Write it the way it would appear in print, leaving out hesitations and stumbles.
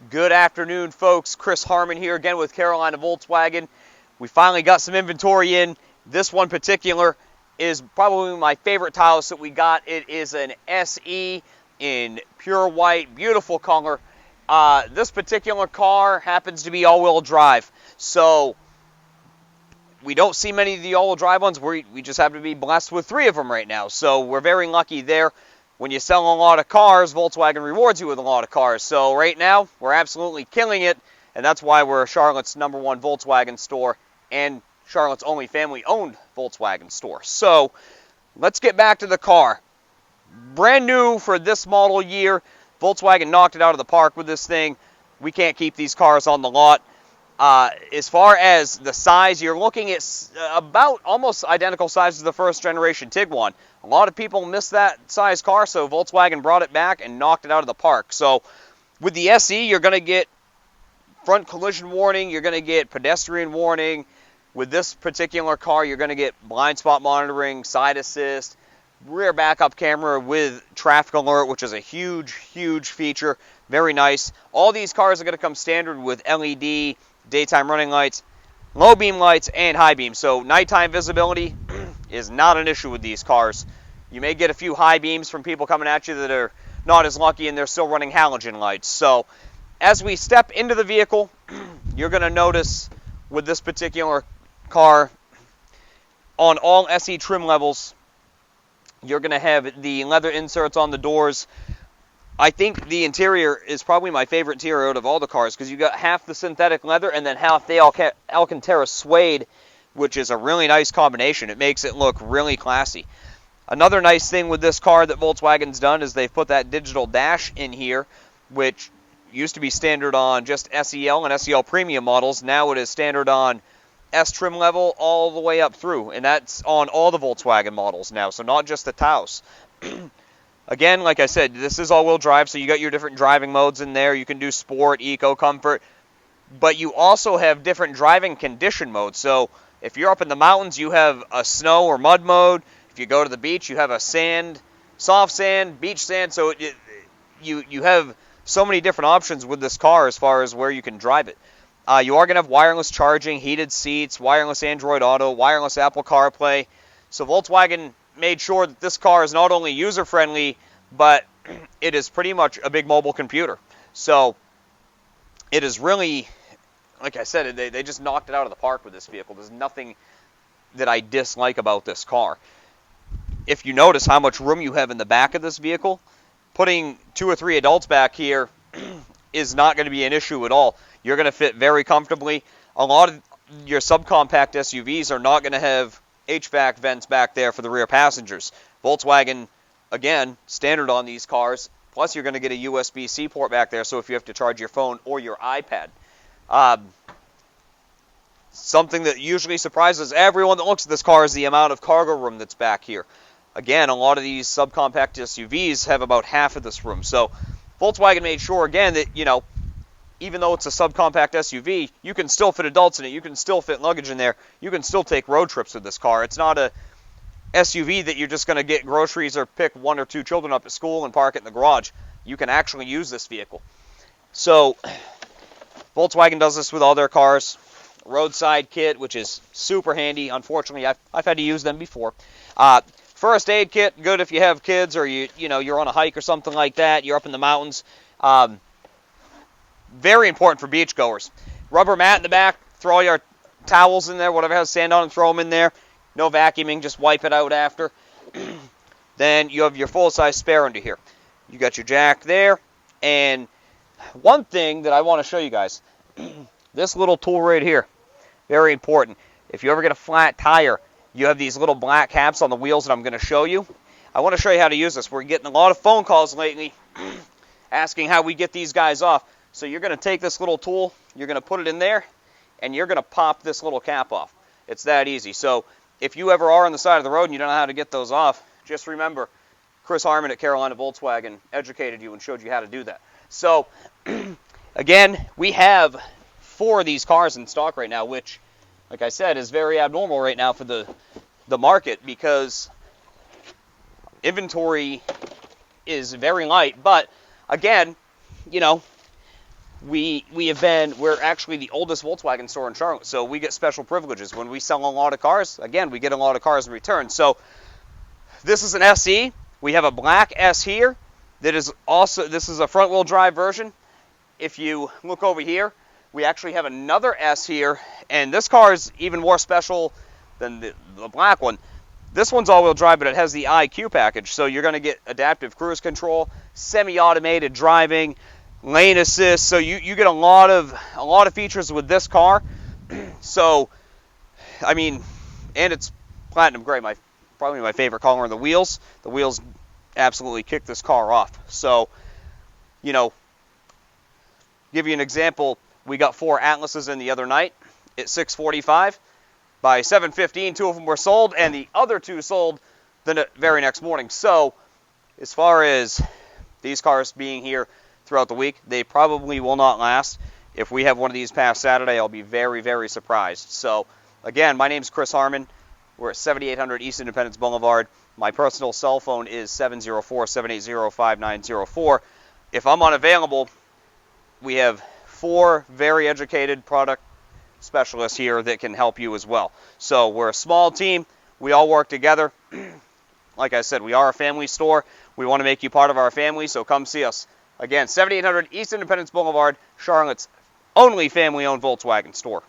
Good afternoon, folks. Chris Harmon here again with Carolina Volkswagen. We finally got some inventory in. This one particular is probably my favorite Taos that we got. It is an SE in pure white, beautiful color. This particular car happens to be all-wheel drive, so we don't see many of the all-wheel drive ones. We just happen to be blessed with 3 of them right now, so we're very lucky there. When you sell a lot of cars, Volkswagen rewards you with a lot of cars. So right now, we're absolutely killing it, and that's why we're Charlotte's #1 Volkswagen store and Charlotte's only family-owned Volkswagen store. So let's get back to the car. Brand new for this model year. Volkswagen knocked it out of the park with this thing. We can't keep these cars on the lot. As far as the size, you're looking at about almost identical size as the first generation Tiguan. A lot of people miss that size car, so Volkswagen brought it back and knocked it out of the park. So with the SE, you're going to get front collision warning, you're going to get pedestrian warning. With this particular car, you're going to get blind spot monitoring, side assist, rear backup camera with traffic alert, which is a huge, huge feature. Very nice. All these cars are going to come standard with LED, daytime running lights, low beam lights, and high beam. So nighttime visibility is not an issue with these cars. You may get a few high beams from people coming at you that are not as lucky and they're still running halogen lights. So as we step into the vehicle, you're going to notice with this particular car, on all SE trim levels, you're going to have the leather inserts on the doors. I think the interior is probably my favorite interior out of all the cars because you got half the synthetic leather and then half the Alcantara suede, which is a really nice combination. It makes it look really classy. Another nice thing with this car that Volkswagen's done is they've put that digital dash in here, which used to be standard on just SEL and SEL Premium models. Now it is standard on S trim level all the way up through, and that's on all the Volkswagen models now, so not just the Taos. Again, like I said, this is all-wheel drive, so you got your different driving modes in there. You can do sport, eco, comfort, but you also have different driving condition modes. So if you're up in the mountains, you have a snow or mud mode. If you go to the beach, you have a sand, soft sand, beach sand. So you have so many different options with this car as far as where you can drive it. You are going to have wireless charging, heated seats, wireless Android Auto, wireless Apple CarPlay. So Volkswagen made sure that this car is not only user-friendly, but it is pretty much a big mobile computer. So it is really, like I said, they just knocked it out of the park with this vehicle. There's nothing that I dislike about this car. If you notice how much room you have in the back of this vehicle, putting 2 or 3 adults back here is not going to be an issue at all. You're going to fit very comfortably. A lot of your subcompact SUVs are not going to have HVAC vents back there for the rear passengers. Volkswagen, again, standard on these cars. Plus, you're going to get a USB-C port back there, so if you have to charge your phone or your iPad. Something that usually surprises everyone that looks at this car is the amount of cargo room that's back here. Again, a lot of these subcompact SUVs have about half of this room. So Volkswagen made sure, again, that, even though it's a subcompact SUV, you can still fit adults in it. You can still fit luggage in there. You can still take road trips with this car. It's not a SUV that you're just going to get groceries or pick 1 or 2 children up at school and park it in the garage. You can actually use this vehicle. So Volkswagen does this with all their cars. Roadside Kit, which is super handy. Unfortunately, I've had to use them before. First aid kit, good if you have kids or you're on a hike or something like that. You're up in the mountains. Very important for beachgoers. Rubber mat in the back. Throw all your towels in there, whatever has sand on them, throw them in there. No vacuuming, just wipe it out after. Then you have your full-size spare under here. You got your jack there. And one thing that I want to show you guys, this little tool right here, very important. If you ever get a flat tire, you have these little black caps on the wheels that I'm going to show you. I want to show you how to use this. We're getting a lot of phone calls lately asking how we get these guys off. So you're going to take this little tool, you're going to put it in there, and you're going to pop this little cap off. It's that easy. So if you ever are on the side of the road and you don't know how to get those off, just remember, Chris Harmon at Carolina Volkswagen educated you and showed you how to do that. So, again, we have 4 of these cars in stock right now, which, like I said, is very abnormal right now for the market because inventory is very light. But, again, we're actually the oldest Volkswagen store in Charlotte, so we get special privileges. When we sell a lot of cars, again, we get a lot of cars in return. So this is an SE. We have a black S here. This is a front-wheel drive version. If you look over here, we actually have another S here, and this car is even more special than the black one. This one's all-wheel drive, but it has the IQ package, so you're going to get adaptive cruise control, semi-automated driving, lane assist. So you get a lot of features with this car. So, I mean, and it's platinum gray, probably my favorite color. And the wheels absolutely kick this car off. So, you know, give you an example. We got 4 Atlases in the other night at $645. By 7:15, 2 of them were sold, and the other 2 sold the very next morning. So, as far as these cars being here throughout the week, they probably will not last. If we have one of these past Saturday, I'll be very, very surprised. So, again, my name's Chris Harmon. We're at 7800 East Independence Boulevard. My personal cell phone is 704-780-5904. If I'm unavailable, we have 4 very educated product specialists here that can help you as well. So we're a small team. We all work together. Like I said, we are a family store. We want to make you part of our family, so come see us. Again, 7800 East Independence Boulevard, Charlotte's only family-owned Volkswagen store.